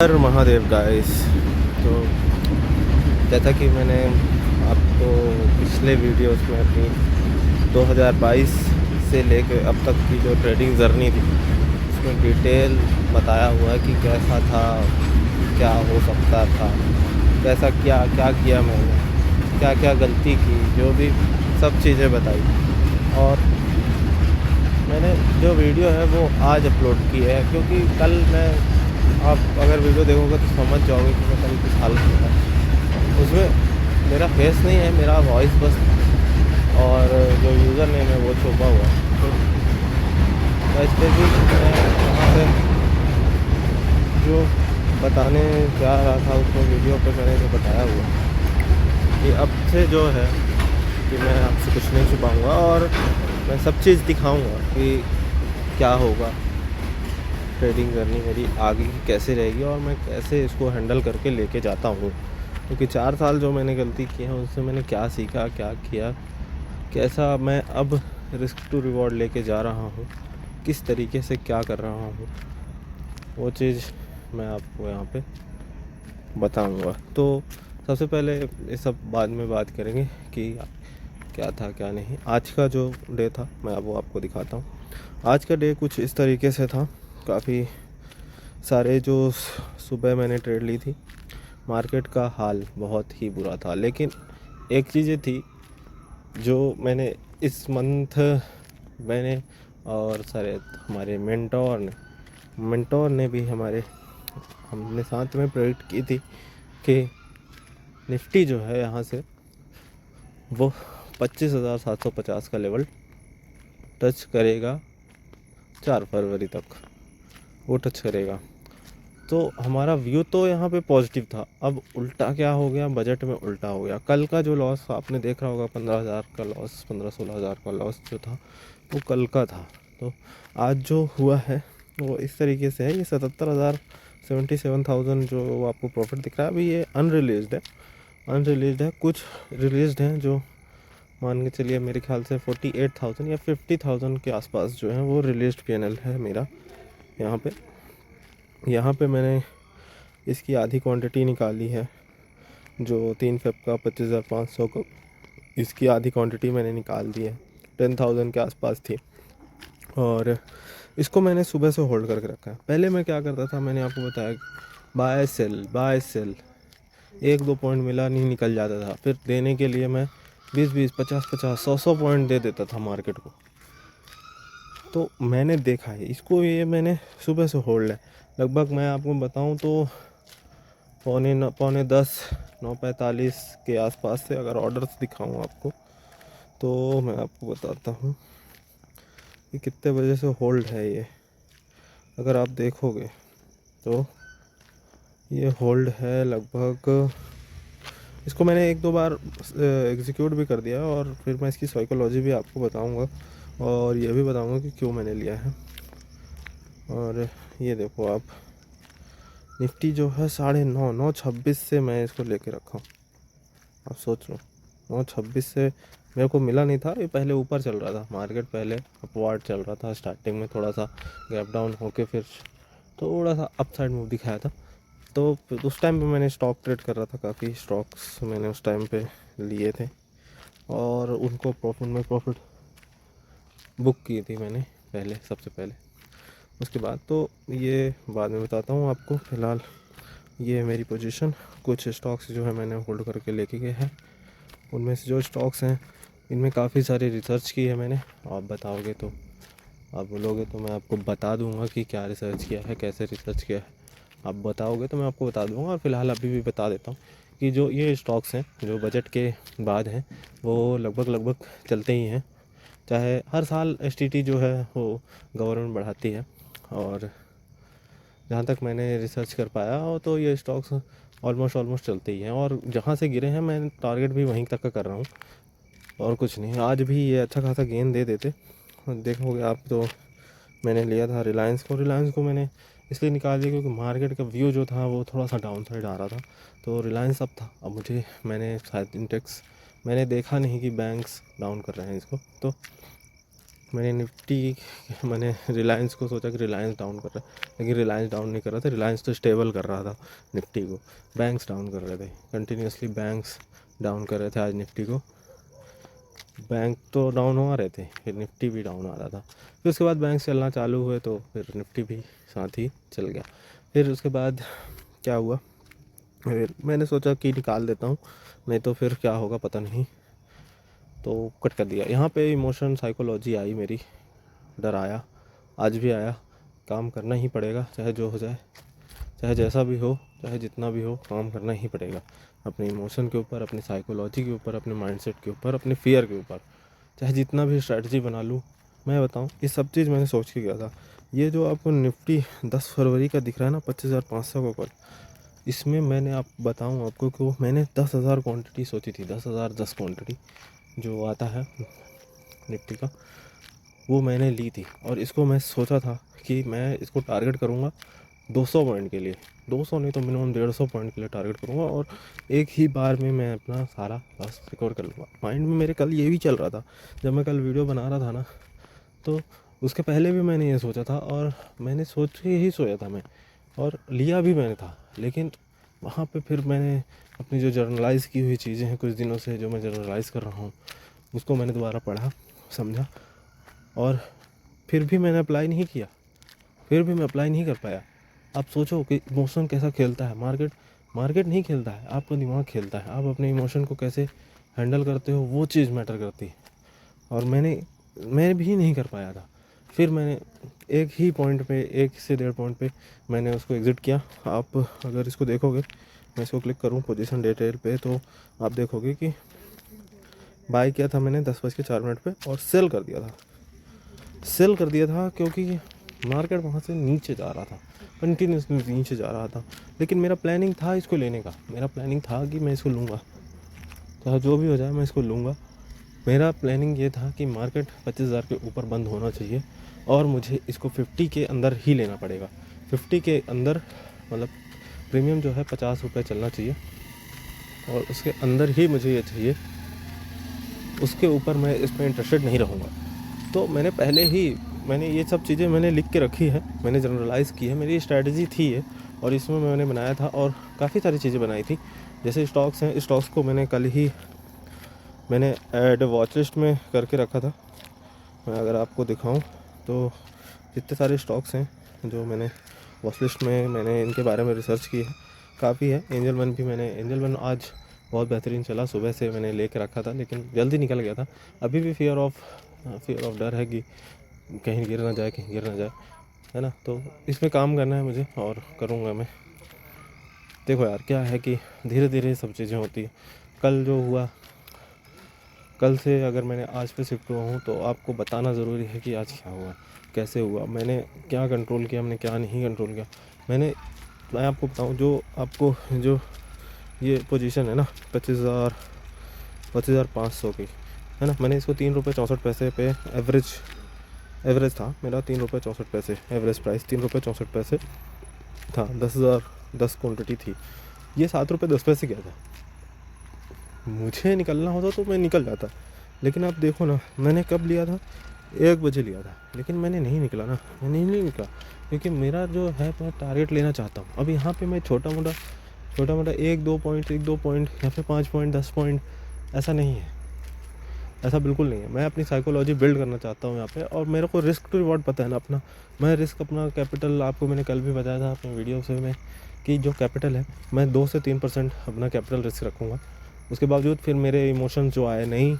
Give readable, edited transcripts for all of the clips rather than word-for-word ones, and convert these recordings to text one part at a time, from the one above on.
हर Mahadev guys. तो जैसा कि मैंने आपको पिछले वीडियोस में अपनी 2022 से लेकर अब तक की जो ट्रेडिंग जर्नी थी उसमें डिटेल बताया हुआ है कि कैसा था, क्या हो सकता था, कैसा क्या क्या किया मैंने, क्या क्या गलती की, जो भी सब चीज़ें बताई। और मैंने जो वीडियो है वो आज अपलोड की है क्योंकि कल मैं, आप अगर वीडियो देखोगे तो समझ जाओगे कि मैं कल किस हालत में था। उसमें मेरा फेस नहीं है, मेरा वॉइस बस, और जो यूज़र नेम है वो छुपा हुआ है। तो वैसे भी मैं वहाँ पे जो बताने जा रहा था उसको वीडियो पे मैंने जो बताया हुआ कि अब से जो है कि मैं आपसे कुछ नहीं छुपाऊँगा और मैं सब चीज़ दिखाऊँगा कि क्या होगा, ट्रेडिंग जर्नी मेरी आगे की कैसे रहेगी और मैं कैसे इसको हैंडल करके लेके जाता हूँ। क्योंकि 4 साल जो मैंने गलती की है उससे मैंने क्या सीखा, क्या किया, कैसा मैं अब रिस्क टू रिवॉर्ड लेके जा रहा हूँ, किस तरीके से क्या कर रहा हूँ, वो चीज़ मैं आपको यहाँ पे बताऊँगा। तो सबसे पहले ये सब बाद में बात करेंगे कि क्या था क्या नहीं। आज का जो डे था मैं वो आपको दिखाता हूँ। आज का डे कुछ इस तरीके से था। काफ़ी सारे जो सुबह मैंने ट्रेड ली थी, मार्केट का हाल बहुत ही बुरा था, लेकिन एक चीज़ें थी जो मैंने इस मंथ मैंने और सारे हमारे मेंटोर ने भी हमने साथ में प्रेडिक्ट की थी कि निफ्टी जो है यहाँ से वो 25,750 का लेवल टच करेगा, 4 फरवरी तक वो टच करेगा। तो हमारा व्यू तो यहाँ पे पॉजिटिव था। अब उल्टा क्या हो गया, बजट में उल्टा हो गया। कल का जो लॉस आपने देख रहा होगा, 15,000 का लॉस, 15-16,000 का लॉस जो था वो कल का था। तो आज जो हुआ है वो इस तरीके से है, ये 77,000 77,000 जो आपको प्रॉफिट दिख रहा है अभी ये अनरिलीज्ड है। कुछ रिलीज्ड हैं जो मान के चलिए मेरे ख्याल से 48,000 या 50,000 के आसपास जो है वो रिलीज्ड पीएनएल है मेरा। यहाँ पे मैंने इसकी आधी क्वांटिटी निकाली है, जो 3 फेब का 25,500 का, इसकी आधी क्वांटिटी मैंने निकाल दी है, 10,000 के आसपास थी। और इसको मैंने सुबह से होल्ड करके रखा है। पहले मैं क्या करता था, मैंने आपको बताया बाय सेल, 1-2 पॉइंट मिला नहीं निकल जाता था, फिर देने के लिए मैं 20-20, 50-50, 100-100 पॉइंट दे देता था मार्केट को। तो मैंने देखा है इसको, ये मैंने सुबह से होल्ड है। लगभग मैं आपको बताऊं तो पौने 10, 9:45 के आसपास से अगर ऑर्डर्स दिखाऊं आपको तो मैं आपको बताता हूं कि कितने बजे से होल्ड है ये। अगर आप देखोगे तो ये होल्ड है लगभग, इसको मैंने 1-2 बार एग्जीक्यूट भी कर दिया और फिर मैं इसकी साइकोलॉजी भी आपको बताऊंगा और ये भी बताऊंगा कि क्यों मैंने लिया है। और ये देखो आप, निफ्टी जो है 9:30, 9:26 से मैं इसको लेके रखा हूँ। आप सोच लो, 9:26 से मेरे को मिला नहीं था। ये पहले ऊपर चल रहा था मार्केट, पहले अपवार्ड चल रहा था, स्टार्टिंग में थोड़ा सा गैप डाउन होके फिर थोड़ा सा अपसाइड मूव दिखाया था। तो उस टाइम पे मैंने स्टॉक ट्रेड कर रहा था, काफ़ी स्टॉक्स मैंने उस टाइम पे लिए थे और उनको प्रॉफिट बुक की थी मैंने सबसे पहले। उसके बाद तो ये बाद में बताता हूँ आपको। फ़िलहाल ये मेरी पोजीशन, कुछ स्टॉक्स जो है मैंने होल्ड करके लेके गए हैं। उनमें से जो स्टॉक्स हैं इनमें काफ़ी सारी रिसर्च की है मैंने। आप बताओगे तो, आप बोलोगे तो मैं आपको बता दूंगा कि क्या रिसर्च किया है, कैसे रिसर्च किया है। आप बताओगे तो मैं आपको बता दूंगा। और फिलहाल अभी भी बता देता हूँ कि जो ये स्टॉक्स हैं जो बजट के बाद हैं वो लगभग चलते ही हैं। चाहे हर साल एसटीटी जो है वो गवर्नमेंट बढ़ाती है, और जहाँ तक मैंने रिसर्च कर पाया हो तो ये स्टॉक्स ऑलमोस्ट चलते ही हैं। और जहाँ से गिरे हैं मैं टारगेट भी वहीं तक का कर रहा हूँ और कुछ नहीं। आज भी ये अच्छा खासा गेन दे देते, देखोगे आप। तो मैंने लिया था रिलायंस को मैंने इसलिए निकाल दिया क्योंकि मार्केट का व्यू जो था वो थोड़ा सा डाउन साइड आ रहा था। तो रिलायंस अब था, अब मैंने शायद इंडेक्स मैंने देखा नहीं कि बैंक्स डाउन कर रहे हैं इसको। तो मैंने निफ्टी मैंने रिलायंस को सोचा कि रिलायंस डाउन कर रहा है, लेकिन रिलायंस डाउन नहीं कर रहा था, रिलायंस तो स्टेबल कर रहा था निफ्टी को। बैंक्स डाउन कर रहे थे, कंटिन्यूसली बैंक्स डाउन कर रहे थे आज निफ्टी को। बैंक तो डाउन हो रहे थे, फिर निफ्टी भी डाउन आ रहा था। फिर उसके बाद बैंक चलना चालू हुए तो फिर निफ्टी भी साथ ही चल गया। फिर उसके बाद क्या हुआ, फिर मैंने सोचा कि निकाल देता हूँ, नहीं तो फिर क्या होगा पता नहीं, तो कट कर दिया। यहाँ पे इमोशन साइकोलॉजी आई मेरी, डर आया, आज भी आया। काम करना ही पड़ेगा, चाहे जो हो जाए, चाहे जैसा भी हो, चाहे जितना भी हो, काम करना ही पड़ेगा। अपने इमोशन के ऊपर, अपनी साइकोलॉजी के ऊपर, अपने माइंडसेट के ऊपर, अपने फियर के ऊपर, चाहे जितना भी स्ट्रैटेजी बना लूँ। मैं बताऊँ, ये सब चीज़ मैंने सोच के गया था। ये जो आपको निफ्टी 10 फरवरी का दिख रहा है ना, 25,500 का कॉल, इसमें मैंने आप बताऊँ आपको कि मैंने 10,000 क्वांटिटी सोची थी। 10,010 क्वांटिटी जो आता है निफ्टी का, वो मैंने ली थी। और इसको मैं सोचा था कि मैं इसको टारगेट करूँगा 200 पॉइंट के लिए, 200 नहीं तो मिनिमम 150 पॉइंट के लिए टारगेट करूँगा, और एक ही बार में मैं अपना सारा लॉस रिकवर कर लूँगा। माइंड में मेरे कल ये भी चल रहा था, जब मैं कल वीडियो बना रहा था ना, तो उसके पहले भी मैंने ये सोचा था, और मैंने सोच के ही सोया था मैं, और लिया भी मैंने था। लेकिन वहाँ पे फिर मैंने अपनी जो जर्नलाइज़ की हुई चीज़ें हैं कुछ दिनों से, जो मैं जर्नलाइज़ कर रहा हूँ, उसको मैंने दोबारा पढ़ा, समझा, और फिर भी मैंने अप्लाई नहीं किया, फिर भी मैं अप्लाई नहीं कर पाया। आप सोचो कि इमोशन कैसा खेलता है। मार्केट नहीं खेलता है, आपका दिमाग खेलता है। आप अपने इमोशन को कैसे हैंडल करते हो, वो चीज़ मैटर करती है। और मैं भी नहीं कर पाया था। फिर मैंने एक ही पॉइंट पे, 1 से 1.5 पॉइंट पे मैंने उसको एग्ज़िट किया। आप अगर इसको देखोगे, मैं इसको क्लिक करूँ पोजीशन डिटेल पे, तो आप देखोगे कि बाय किया था मैंने 10:04 पे, और सेल कर दिया था क्योंकि मार्केट वहाँ से नीचे जा रहा था, कंटिन्यूसली नीचे जा रहा था। लेकिन मेरा प्लानिंग था इसको लेने का, मेरा प्लानिंग था कि मैं इसको लूँगा, चाहे जो भी हो जाए मैं इसको लूँगा। मेरा प्लानिंग ये था कि मार्केट 25,000 के ऊपर बंद होना चाहिए, और मुझे इसको 50 के अंदर ही लेना पड़ेगा। 50 के अंदर मतलब प्रीमियम जो है 50 रुपये चलना चाहिए, और उसके अंदर ही मुझे ये चाहिए, उसके ऊपर मैं इस पर इंटरेस्टेड नहीं रहूँगा। तो मैंने ये सब चीज़ें मैंने लिख के रखी है, मैंने जनरलाइज़ की है, मेरी स्ट्रैटेजी थी ये, और इसमें मैंने बनाया था, और काफ़ी सारी चीज़ें बनाई थी। जैसे स्टॉक्स हैं, स्टॉक्स को मैंने कल ही मैंने ऐड वॉच लिस्ट में करके रखा था। मैं अगर आपको दिखाऊं तो जितने सारे स्टॉक्स हैं जो मैंने वॉच लिस्ट में, मैंने इनके बारे में रिसर्च की है, काफ़ी है। एंजल वन आज बहुत बेहतरीन चला, सुबह से मैंने लेके रखा था, लेकिन जल्दी निकल गया था। अभी भी फियर ऑफ डर है कि कहीं गिर ना जाए, है ना। तो इस पे काम करना है मुझे, और करूँगा मैं। देखो यार, क्या है कि धीरे धीरे सब चीज़ें होती है। कल जो हुआ, कल से अगर मैंने आज पे शिफ्ट हुआ हूँ, तो आपको बताना ज़रूरी है कि आज क्या हुआ, कैसे हुआ, मैंने क्या कंट्रोल किया, मैंने क्या नहीं कंट्रोल किया। मैं आपको बताऊँ, जो ये पोजीशन है ना 25,500 की, है ना, मैंने इसको 3 रुपये 64 पैसे पे एवरेज था मेरा, 3 रुपये 64 पैसे एवरेज प्राइस, 3 रुपये 64 पैसे था। 10,010 क्वान्टिटी थी, ये 7 रुपये 10 पैसे गया था। मुझे निकलना होता तो मैं निकल जाता, लेकिन आप देखो ना, मैंने कब लिया था, 1 बजे लिया था, लेकिन मैंने नहीं निकला ना, मैंने नहीं निकला, क्योंकि मेरा जो है, मैं टारगेट लेना चाहता हूँ। अब यहाँ पे मैं छोटा मोटा 1-2 पॉइंट या फिर 5 पॉइंट 10 पॉइंट, ऐसा नहीं है, ऐसा बिल्कुल नहीं है। मैं अपनी साइकोलॉजी बिल्ड करना चाहता हूँ यहाँ पे, और मेरे को रिस्क टू रिवॉर्ड पता है ना अपना। मैं रिस्क, अपना कैपिटल, आपको मैंने कल भी बताया था अपने वीडियो से में, कि जो कैपिटल है, मैं 2 से 3% अपना कैपिटल रिस्क रखूँगा। उसके बावजूद फिर मेरे इमोशन जो आए, नहीं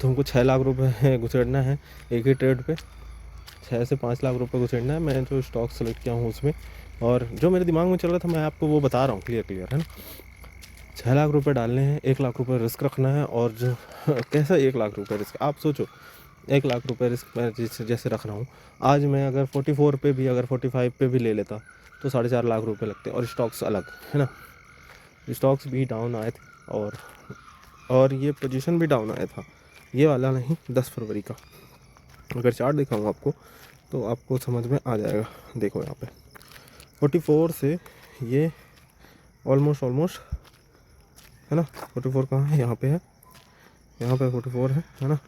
तुमको 6 लाख रुपए घुसेड़ना है एक ही ट्रेड पे, 6 से 5 लाख रुपए घुसेड़ना है। मैं जो स्टॉक सेलेक्ट किया हूँ उसमें, और जो मेरे दिमाग में चल रहा था, मैं आपको वो बता रहा हूँ, क्लियर है ना। 6 लाख रुपए डालने हैं, 1 लाख रुपए रिस्क रखना है। और जो कैसा 1 लाख रुपए रिस्क, आप सोचो, 1 लाख रुपए रिस्क मैं जैसे रख रहा हूँ, आज मैं अगर 44 पे भी, अगर 45 पे भी ले लेता, तो 4.5 लाख रुपए लगते, और स्टॉक्स अलग, है ना। स्टॉक्स भी डाउन आए थे, और ये पोजीशन भी डाउन आया था, ये वाला नहीं, 10 फरवरी का। अगर चार्ट दिखाऊँ आपको, तो आपको समझ में आ जाएगा। देखो यहाँ पे 44 से ये ऑलमोस्ट, है ना। 44 कहाँ है, यहाँ पे है, यहाँ पे 44 है ना।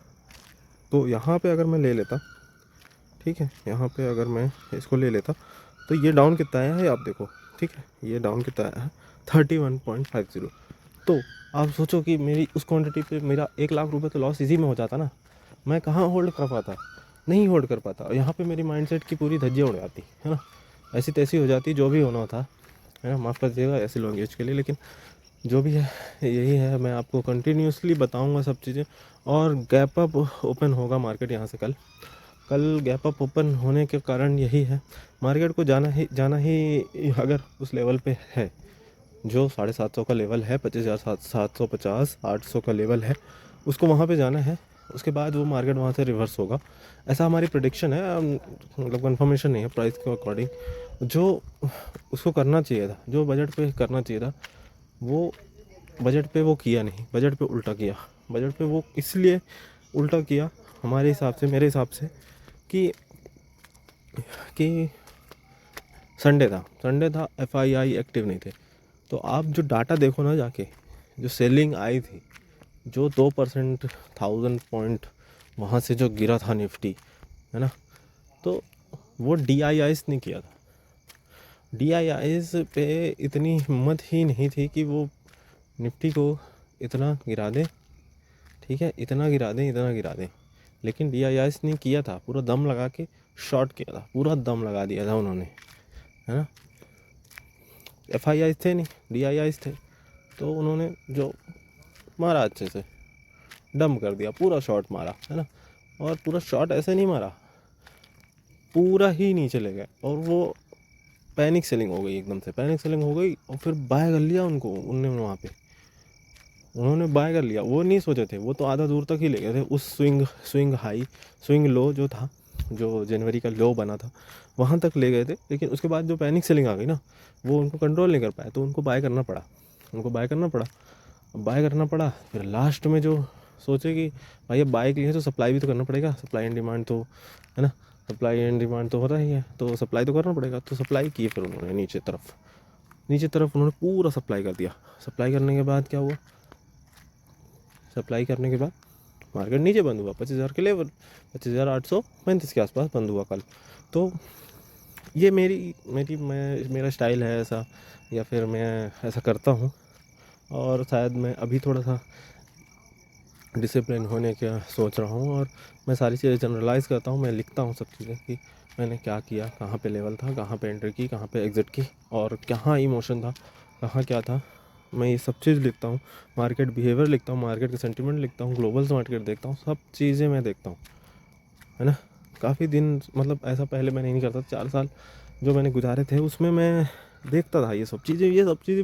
तो यहाँ पे अगर मैं ले लेता, ठीक है, यहाँ पे अगर मैं इसको ले लेता तो ये डाउन कितना आया है आप देखो, ठीक है, ये डाउन कितना आया है 31.50। तो आप सोचो कि मेरी उस क्वांटिटी पे मेरा 1 लाख रुपए तो लॉस इसी में हो जाता ना, मैं कहाँ होल्ड कर पाता, नहीं होल्ड कर पाता। और यहाँ पे मेरी माइंडसेट की पूरी धज्जियाँ उड़ जाती है ना, ऐसी तैसी हो जाती, जो भी होना था, है ना, माफ़ कर दीजिएगा ऐसी लैंग्वेज के लिए, लेकिन जो भी है यही है। मैं आपको कंटिन्यूसली बताऊंगा सब चीज़ें। और गैप अप ओपन होगा मार्केट यहाँ से कल गैप अप ओपन होने के कारण यही है, मार्केट को जाना ही अगर उस लेवल पे है जो 750 का लेवल है, 25,750 800 का लेवल है, उसको वहाँ पे जाना है। उसके बाद वो मार्केट वहाँ से रिवर्स होगा, ऐसा हमारी प्रेडिक्शन है, मतलब कंफर्मेशन नहीं है प्राइस के अकॉर्डिंग। जो उसको करना चाहिए था, जो बजट पे करना चाहिए था, वो बजट पे वो किया नहीं, बजट पे उल्टा किया। बजट पे वो इसलिए उल्टा किया हमारे हिसाब से, मेरे हिसाब से, कि संडे था, FII एक्टिव नहीं थे। तो आप जो डाटा देखो ना जाके, जो सेलिंग आई थी, जो 2% 1000 पॉइंट वहाँ से जो गिरा था निफ्टी, है ना, तो वो DIIs ने किया था। DIIs पे इतनी हिम्मत ही नहीं थी कि वो निफ्टी को इतना गिरा दे, ठीक है, इतना गिरा दें। लेकिन DIIs ने किया था, पूरा दम लगा के शॉर्ट किया था, पूरा दम लगा दिया था उन्होंने, है ना। FIIs थे नहीं, DIIs थे, तो उन्होंने जो मारा अच्छे से डम कर दिया, पूरा शॉट मारा, है ना। और पूरा शॉट ऐसे नहीं मारा, पूरा ही नीचे ले गए, और वो पैनिक सेलिंग हो गई, एकदम से पैनिक सेलिंग हो गई। और फिर बाय कर लिया उन्होंने वहाँ पे, उन्होंने बाय कर लिया। वो नहीं सोचे थे, वो तो आधा दूर तक ही ले गए थे, उस स्विंग लो जो था, जो जनवरी का लो बना था, वहाँ तक ले गए थे। लेकिन उसके बाद जो पैनिक सेलिंग आ गई ना, वो उनको कंट्रोल नहीं कर पाया, तो उनको बाय करना पड़ा। फिर लास्ट में जो सोचे कि भाई अब बाय के लिए तो सप्लाई भी तो करना पड़ेगा, सप्लाई एंड डिमांड तो, है ना, सप्लाई एंड डिमांड तो होता ही है, तो सप्लाई तो करना पड़ेगा। तो सप्लाई की फिर उन्होंने नीचे तरफ उन्होंने पूरा सप्लाई कर दिया। सप्लाई करने के बाद क्या हुआ, सप्लाई करने के बाद मार्केट नीचे बंद हुआ, 25,000 के लेवल, 25,835 के आसपास बंद हुआ कल। तो ये मेरा स्टाइल है ऐसा, या फिर मैं ऐसा करता हूँ। और शायद मैं अभी थोड़ा सा डिसिप्लिन होने का सोच रहा हूँ, और मैं सारी चीज़ें जनरलाइज़ करता हूँ। मैं लिखता हूँ सब चीज़ें कि मैंने क्या किया, कहाँ पे लेवल था, कहाँ पे एंटर की, कहाँ पे एग्ज़िट की, और कहाँ इमोशन था, कहाँ क्या था, मैं ये सब चीज़ लिखता हूँ। मार्केट बिहेवियर लिखता हूँ, मार्केट का सेंटिमेंट लिखता हूँ, ग्लोबल मार्केट देखता हूँ, सब चीज़ें मैं देखता हूँ, है ना। काफ़ी दिन, मतलब ऐसा पहले मैं नहीं करता, 4 साल जो मैंने गुजारे थे उसमें मैं देखता था ये सब चीज़ें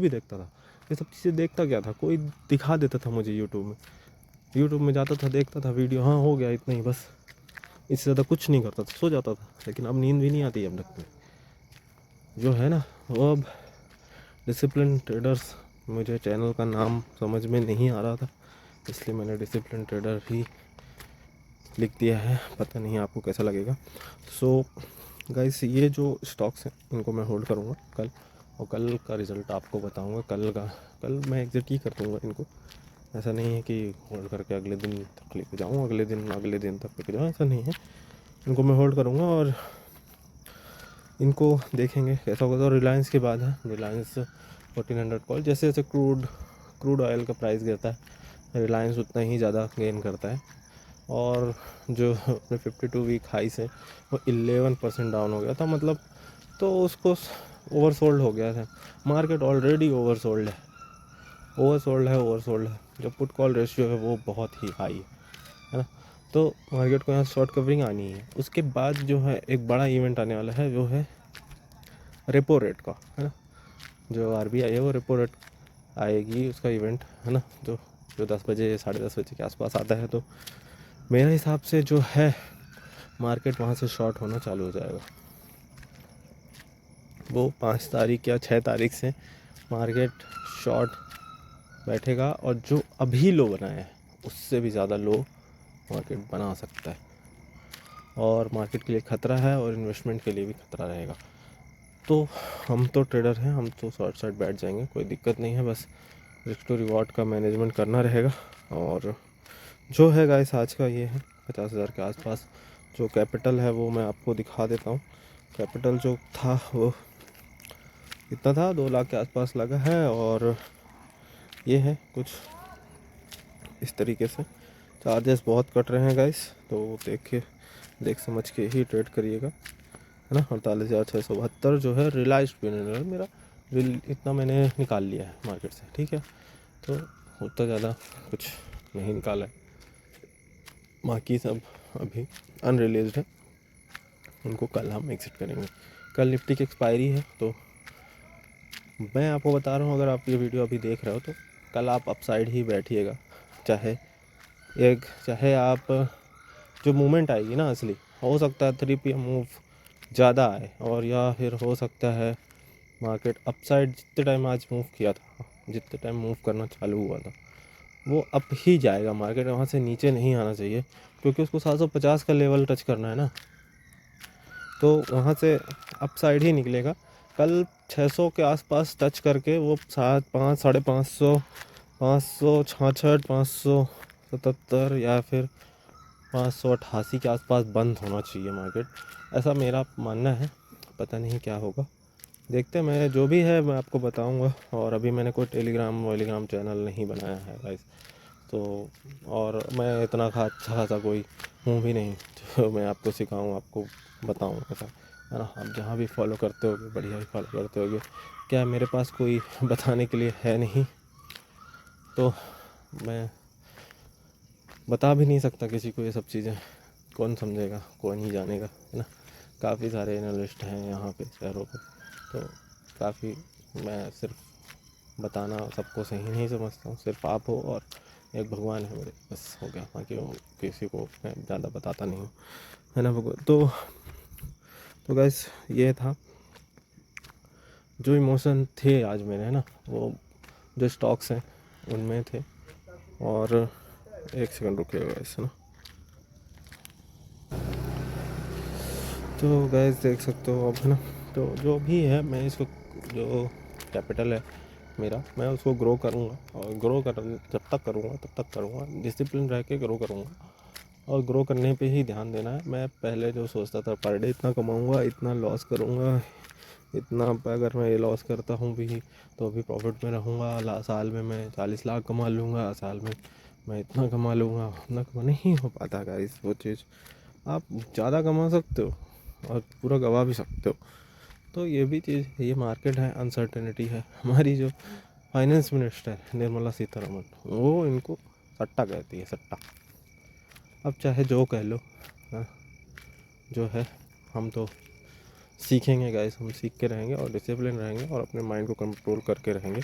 भी देखता था। ये सब चीज़ें देखता क्या था, कोई दिखा देता था मुझे यूट्यूब में जाता था, देखता था वीडियो, हाँ हो गया इतना ही बस, इससे ज़्यादा कुछ नहीं करता था, सो जाता था। लेकिन अब नींद भी नहीं आती अब तक में, जो है ना, वो अब डिसिप्लिन ट्रेडर्स, मुझे चैनल का नाम समझ में नहीं आ रहा था, इसलिए मैंने डिसिप्लिन ट्रेडर ही लिख दिया है। पता नहीं आपको कैसा लगेगा। सो गाइस, ये जो स्टॉक्स हैं इनको मैं होल्ड करूँगा कल, और कल का रिज़ल्ट आपको बताऊँगा। कल मैं एग्जिट ही कर दूँगा इनको। ऐसा नहीं है कि होल्ड करके अगले दिन तक लेके जाऊँ, अगले दिन तक लेके जाऊँ, ऐसा नहीं है। इनको मैं होल्ड करूँगा और इनको देखेंगे कैसा होगा। तो रिलायंस के बाद है, रिलायंस 1400 कॉल, जैसे जैसे क्रूड ऑयल का प्राइस गिरता है, रिलायंस उतना ही ज़्यादा गेन करता है। और जो अपने 52 वीक हाई से वो 11% डाउन हो गया था, मतलब तो उसको ओवरसोल्ड हो गया था। मार्केट ऑलरेडी ओवरसोल्ड है। जो पुट कॉल रेशियो है वो बहुत ही हाई है ना। तो मार्केट को यहाँ शॉर्ट कवरिंग आनी है। उसके बाद जो है एक बड़ा इवेंट आने वाला है, जो है रेपो रेट का, है ना। जो RBI है वो रेपो रेट आएगी, उसका इवेंट, है ना, जो 10 बजे 10:30 बजे के आसपास आता है। तो मेरे हिसाब से जो है मार्केट वहाँ से शॉर्ट होना चालू हो जाएगा। वो 5 तारीख या 6 तारीख से मार्केट शॉर्ट बैठेगा, और जो अभी लो बनाया है उससे भी ज़्यादा लो मार्केट बना सकता है। और मार्केट के लिए ख़तरा है, और इन्वेस्टमेंट के लिए भी ख़तरा रहेगा। तो हम तो ट्रेडर हैं, हम तो शॉर्ट साइड बैठ जाएंगे, कोई दिक्कत नहीं है। बस रिस्क टू रिवॉर्ड का मैनेजमेंट करना रहेगा। और जो है गाइस आज का ये है। 50,000 के आसपास जो कैपिटल है वो मैं आपको दिखा देता हूँ। कैपिटल जो था वो कितना था, 2 लाख के आसपास लगा है। और ये है कुछ इस तरीके से। चार्जेस बहुत कट रहे हैं गाइस, तो देख समझ के ही ट्रेड करिएगा, है ना। 48,672 जो है रिलाइज स्पिनर मेरा इतना मैंने निकाल लिया है मार्केट से, ठीक है। तो उतना ज़्यादा कुछ नहीं निकाला है, बाकी सब अभी अनरिलीज्ड है, उनको कल हम एग्जिट करेंगे। कल निफ्टी की एक्सपायरी है, तो मैं आपको बता रहा हूँ, अगर आप ये वीडियो अभी देख रहे हो तो कल आप अपसाइड ही बैठिएगा। चाहे आप जो मूवमेंट आएगी ना असली, हो सकता है 3 PM मूव ज़्यादा आए, और या फिर हो सकता है मार्केट अपसाइड जितने टाइम आज मूव किया था, जितने टाइम मूव करना चालू हुआ था, वो अप ही जाएगा मार्केट, वहाँ से नीचे नहीं आना चाहिए, क्योंकि उसको 750 का लेवल टच करना है ना, तो वहाँ से अपसाइड ही निकलेगा। कल 600 के आसपास टच करके वो 500, 550, 566, 577 या फिर 588 के आसपास बंद होना चाहिए मार्केट, ऐसा मेरा मानना है। पता नहीं क्या होगा, देखते हैं। मैं जो भी है मैं आपको बताऊंगा। और अभी मैंने कोई टेलीग्राम चैनल नहीं बनाया है गाइस, तो और मैं इतना अच्छा खासा कोई हूँ भी नहीं जो मैं आपको सिखाऊँ, आपको बताऊँ, ऐसा है ना। आप जहाँ भी फॉलो करते होगे बढ़िया ही फॉलो करते होगे, क्या मेरे पास कोई बताने के लिए है नहीं, तो मैं बता भी नहीं सकता किसी को ये सब चीज़ें। कौन समझेगा, कौन ही जानेगा, है ना। काफ़ी सारे एनालिस्ट हैं यहाँ पे शहरों पे, तो काफ़ी, मैं सिर्फ बताना सबको सही नहीं समझता हूँ। सिर्फ आप हो और एक भगवान है मेरे, बस हो गया। बाकी किसी को मैं ज़्यादा बताता नहीं हूँ, है ना भगवान। तो गाइस ये था जो इमोशन थे आज मेरे, है ना, वो जो स्टॉक्स हैं उनमें थे। और एक सेकंड रुकिएगा गाइस, है ना। तो गाइस देख सकते हो अब, है ना। तो जो भी है, मैं इसको जो कैपिटल है मेरा, मैं उसको ग्रो करूँगा, और जब तक करूँगा तब तक करूँगा, डिसिप्लिन रह के ग्रो करूँगा, और ग्रो करने पे ही ध्यान देना है। मैं पहले जो सोचता था पर डे इतना कमाऊँगा, इतना लॉस करूँगा, इतना, अगर मैं ये लॉस करता हूँ भी तो भी प्रॉफिट में रहूँगा, साल में मैं 40 लाख कमा लूँगा, साल में मैं इतना कमा लूँगा, उतना नहीं हो पाता गाइस वो चीज़। आप ज़्यादा कमा सकते हो और पूरा गवा भी सकते हो, तो ये भी चीज़, ये मार्केट है, अनसर्टेनिटी है। हमारी जो फाइनेंस मिनिस्टर निर्मला सीतारमण, वो इनको सट्टा कहती है, सट्टा। अब चाहे जो कह लो, हाँ, जो है, हम तो सीखेंगे गाइस, हम सीख के रहेंगे और डिसिप्लिन रहेंगे और अपने माइंड को कंट्रोल करके रहेंगे।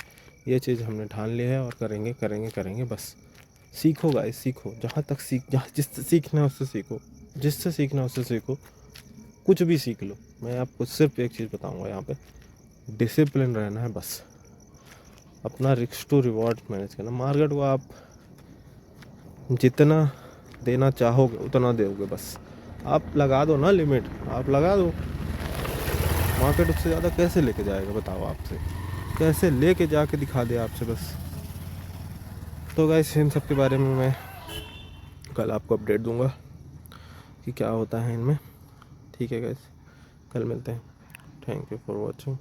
ये चीज़ हमने ठान ली है और करेंगे करेंगे करेंगे। बस सीखो गाइस, सीखो, जहाँ जिससे सीखना है उससे सीखो, जिससे सीखना है उससे सीखो, कुछ भी सीख लो। मैं आपको सिर्फ एक चीज़ बताऊंगा यहाँ पे, डिसिप्लिन रहना है बस। अपना रिस्क टू रिवॉर्ड मैनेज करना। मार्केट को आप जितना देना चाहोगे उतना दोगे, बस आप लगा दो ना लिमिट, आप लगा दो। मार्केट उससे ज़्यादा कैसे लेके जाएगा, बताओ, आपसे कैसे लेके जाके दिखा दे आपसे, बस। तो गाइस इन सब के बारे में मैं कल आपको अपडेट दूंगा कि क्या होता है इनमें, ठीक है गाइस। कल मिलते हैं। Thank you for watching.